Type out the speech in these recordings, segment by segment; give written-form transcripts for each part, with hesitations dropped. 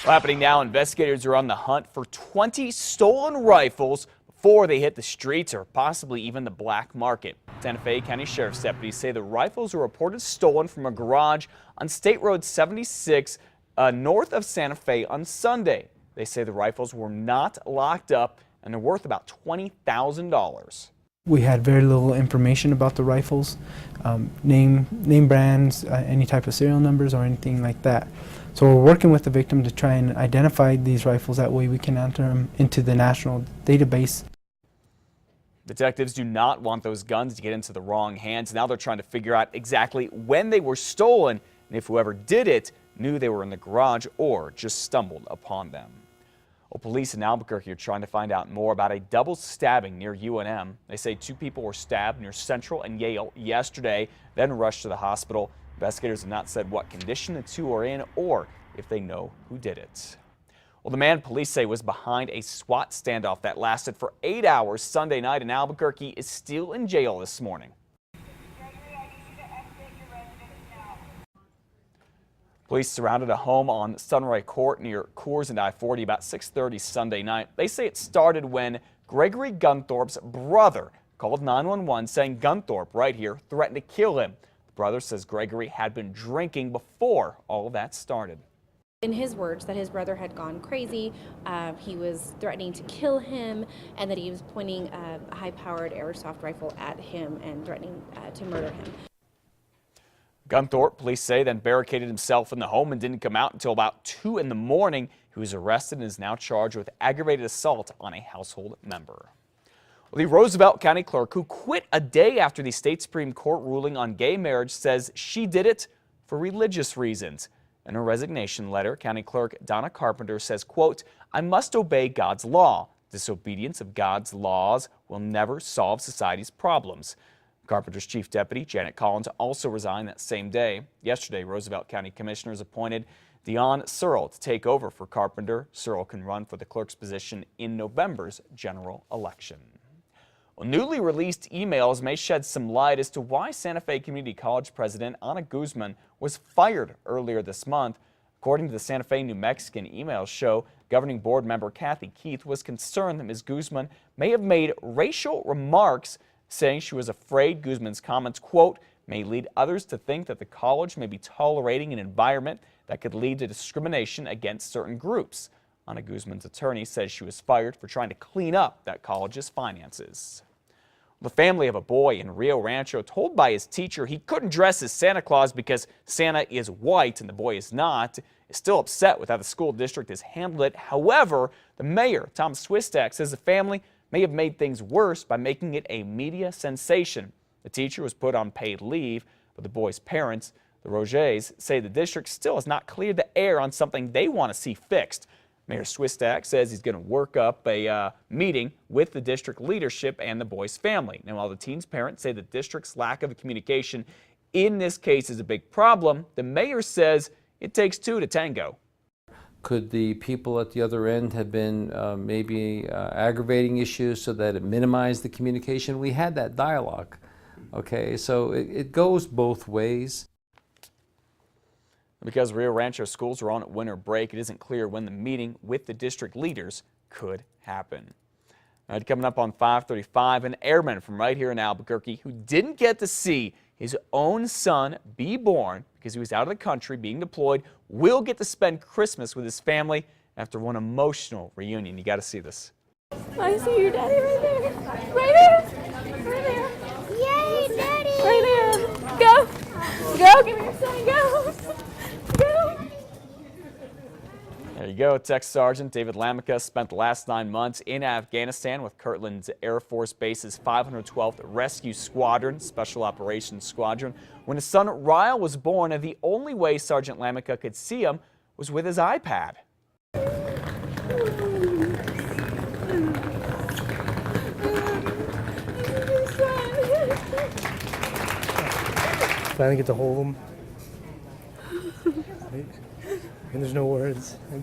Well, happening now, investigators are on the hunt for 20 stolen rifles before they hit the streets or possibly even the black market. Santa Fe County Sheriff's deputies say the rifles were reported stolen from a garage on State Road 76 north of Santa Fe on Sunday. They say the rifles were not locked up and they're worth about $20,000. We had very little information about the rifles, name brands, any type of serial numbers or anything like that. So we're working with the victim to try and identify these rifles. That way we can enter them into the national database. Detectives do not want those guns to get into the wrong hands. Now they're trying to figure out exactly when they were stolen and if whoever did it knew they were in the garage or just stumbled upon them. Well, police in Albuquerque are trying to find out more about a double stabbing near UNM. They say 2 people were stabbed near Central and Yale yesterday, then rushed to the hospital. Investigators have not said what condition the 2 are in or if they know who did it. Well, the man police say was behind a SWAT standoff that lasted for 8 hours Sunday night in Albuquerque is still in jail this morning. Police surrounded a home on Sunray Court near Coors and I-40 about 6:30 Sunday night. They say it started when Gregory Gunthorpe's brother called 911 saying Gunthorpe right here threatened to kill him. The brother says Gregory had been drinking before all of that started. In his words, that his brother had gone crazy, he was threatening to kill him, and that he was pointing a high-powered airsoft rifle at him and threatening to murder him. Gunthorpe, police say, then barricaded himself in the home and didn't come out until about 2 in the morning. He was arrested and is now charged with aggravated assault on a household member. Well, the Roosevelt County clerk, who quit a day after the state Supreme Court ruling on gay marriage, says she did it for religious reasons. In her resignation letter, County Clerk Donna Carpenter says, quote, "I must obey God's law. Disobedience of God's laws will never solve society's problems." Carpenter's chief deputy, Janet Collins, also resigned that same day. Yesterday, Roosevelt County Commissioners appointed Dion Searle to take over for Carpenter. Searle can run for the clerk's position in November's general election. Well, newly released emails may shed some light as to why Santa Fe Community College President Ana Guzman was fired earlier this month. According to the Santa Fe New Mexican emails show, governing board member Kathy Keith was concerned that Ms. Guzman may have made racial remarks, saying she was afraid Guzman's comments, quote, may lead others to think that the college may be tolerating an environment that could lead to discrimination against certain groups. Ana Guzman's attorney says she was fired for trying to clean up that college's finances. The family of a boy in Rio Rancho told by his teacher he couldn't dress as Santa Claus because Santa is white and the boy is not, is still upset with how the school district has handled it. However, the mayor, Tom Swistak, says the family may have made things worse by making it a media sensation. The teacher was put on paid leave, but the boy's parents, the Rogers, say the district still has not cleared the air on something they want to see fixed. Mayor Swistak says he's going to work up a meeting with the district leadership and the boy's family. Now, while the teen's parents say the district's lack of communication in this case is a big problem, the mayor says it takes 2 to tango. Could the people at the other end have been maybe aggravating issues so that it minimized the communication? We had that dialogue, okay? So it goes both ways. Because Rio Rancho schools are on winter break, it isn't clear when the meeting with the district leaders could happen. All right, coming up on 5:35, an airman from right here in Albuquerque who didn't get to see his own son be born because he was out of the country being deployed will get to spend Christmas with his family after one emotional reunion. You got to see this. I see your daddy right there. Right there. Right there. Yay, daddy. Right there. Go. Go. Give me your son. Go. Go. There you go. Tech Sergeant David Lamica spent the last 9 months in Afghanistan with Kirtland Air Force Base's 512th Rescue Squadron, Special Operations Squadron. When his son Ryle was born, and the only way Sergeant Lamica could see him was with his iPad. Finally get to hold him. And there's no words. I'm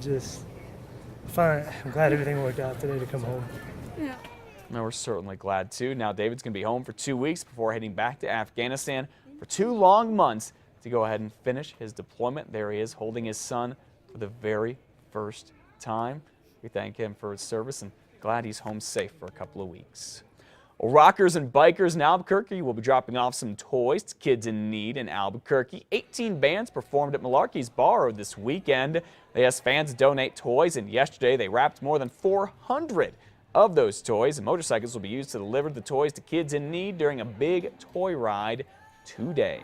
glad everything worked out today to come home. Yeah. Now, we're certainly glad too. Now David's going to be home for 2 weeks before heading back to Afghanistan for 2 long months to go ahead and finish his deployment. There he is holding his son for the very first time. We thank him for his service and glad he's home safe for a couple of weeks. Well, rockers and bikers in Albuquerque will be dropping off some toys to kids in need in Albuquerque. 18 bands performed at Malarkey's Bar this weekend. They asked fans to donate toys, and yesterday they wrapped more than 400 of those toys. And motorcycles will be used to deliver the toys to kids in need during a big toy ride today.